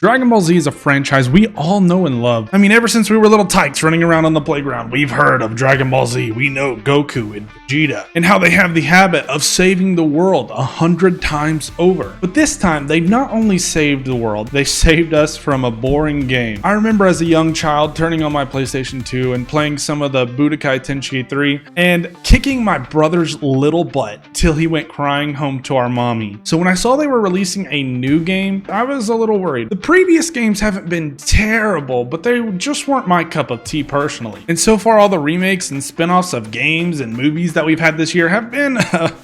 Dragon Ball Z is a franchise we all know and love. I mean, ever since we were little tykes running around on the playground, we've heard of Dragon Ball Z. We know Goku and Vegeta, and how they have the habit of saving the world 100 times over. But this time, they not only saved the world, they saved us from a boring game. I remember as a young child turning on my PlayStation 2 and playing some of the Budokai Tenkaichi 3 and kicking my brother's little butt till he went crying home to our mommy. So when I saw they were releasing a new game, I was a little worried. The previous games haven't been terrible, but they just weren't my cup of tea personally. And so far, all the remakes and spin-offs of games and movies that we've had this year have been,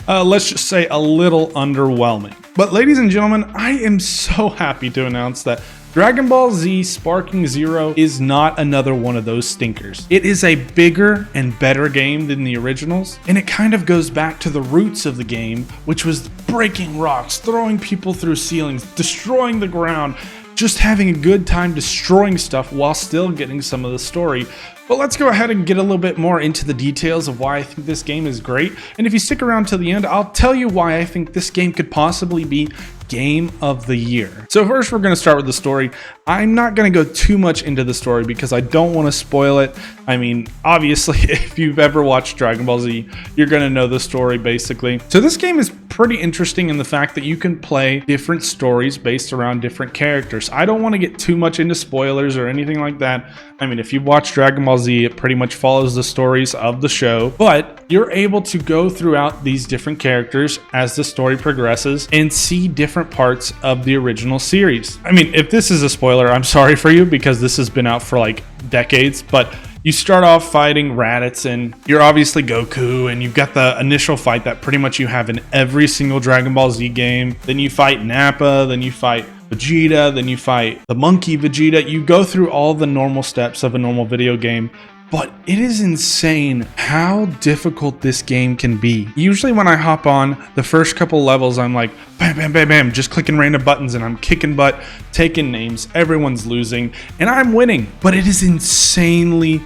let's just say, a little underwhelming. But ladies and gentlemen, I am so happy to announce that Dragon Ball Z Sparking Zero is not another one of those stinkers. It is a bigger and better game than the originals, and it kind of goes back to the roots of the game, which was breaking rocks, throwing people through ceilings, destroying the ground, just having a good time destroying stuff while still getting some of the story. But let's go ahead and get a little bit more into the details of why I think this game is great. And if you stick around till the end, I'll tell you why I think this game could possibly be Game of the Year. So first, we're going to start with the story. I'm not going to go too much into the story because I don't want to spoil it. I mean, obviously, if you've ever watched Dragon Ball Z, you're going to know the story basically. So this game is pretty interesting in the fact that you can play different stories based around different characters. I don't want to get too much into spoilers or anything like that. I mean, if you've watched Dragon Ball Z, it pretty much follows the stories of the show, but you're able to go throughout these different characters as the story progresses and see different parts of the original series. I mean, if this is a spoiler, I'm sorry for you because this has been out for like decades, but you start off fighting Raditz and you're obviously Goku, and you've got the initial fight that pretty much you have in every single Dragon Ball Z game. Then you fight Nappa, then you fight Vegeta, then you fight the monkey Vegeta. You go through all the normal steps of a normal video game, but it is insane how difficult this game can be. Usually when I hop on the first couple levels, I'm like, bam, bam, bam, bam, just clicking random buttons and I'm kicking butt, taking names, everyone's losing, and I'm winning. But it is insanely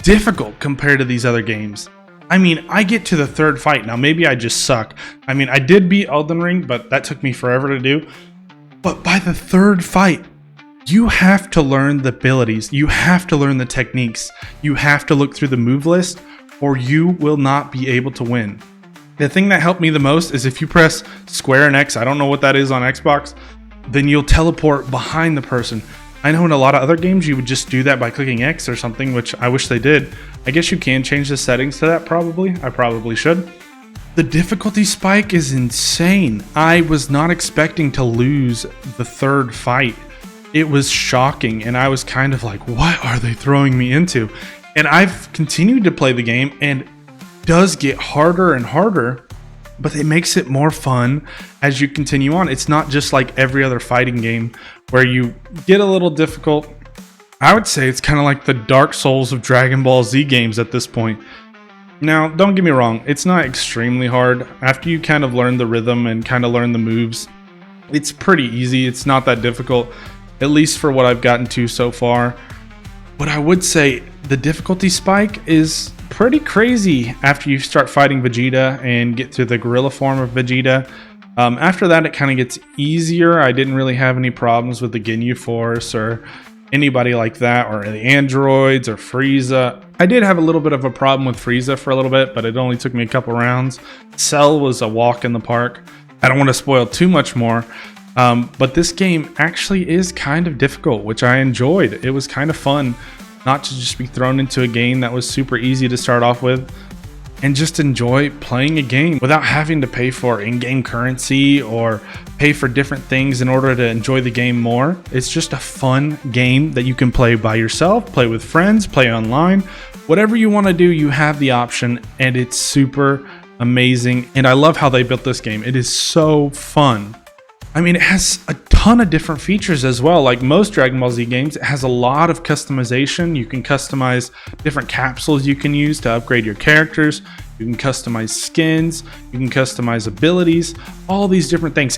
difficult compared to these other games. I mean, I get to the third fight. Now, maybe I just suck. I mean, I did beat Elden Ring, but that took me forever to do. But by the third fight, you have to learn the abilities. You have to learn the techniques. You have to look through the move list, or you will not be able to win. The thing that helped me the most is if you press square and X, I don't know what that is on Xbox, then you'll teleport behind the person. I know in a lot of other games you would just do that by clicking X or something, which I wish they did. I guess you can change the settings to that probably. I probably should. The difficulty spike is insane. I was not expecting to lose the third fight. It was shocking, and I was kind of like, what are they throwing me into? And I've continued to play the game, and it does get harder and harder, but it makes it more fun as you continue on. It's not just like every other fighting game where you get a little difficult. I would say it's kind of like the Dark Souls of Dragon Ball Z games at this point. Now, don't get me wrong, it's not extremely hard. After you kind of learn the rhythm and kind of learn the moves, it's pretty easy. It's not that difficult, at least for what I've gotten to so far. But I would say the difficulty spike is pretty crazy after you start fighting Vegeta and get to the gorilla form of Vegeta. After that, it kind of gets easier. I didn't really have any problems with the Ginyu Force or anybody like that, or the androids or Frieza. I did have a little bit of a problem with Frieza for a little bit, but it only took me a couple rounds. Cell was a walk in the park. I don't want to spoil too much more. But this game actually is kind of difficult, which I enjoyed. It was kind of fun not to just be thrown into a game that was super easy to start off with and just enjoy playing a game without having to pay for in-game currency or pay for different things in order to enjoy the game more. It's just a fun game that you can play by yourself, play with friends, play online. Whatever you want to do, you have the option, and it's super amazing. And I love how they built this game. It is so fun. I mean, it has a ton of different features as well. Like most Dragon Ball Z games, it has a lot of customization. You can customize different capsules you can use to upgrade your characters. You can customize skins. You can customize abilities. All these different things.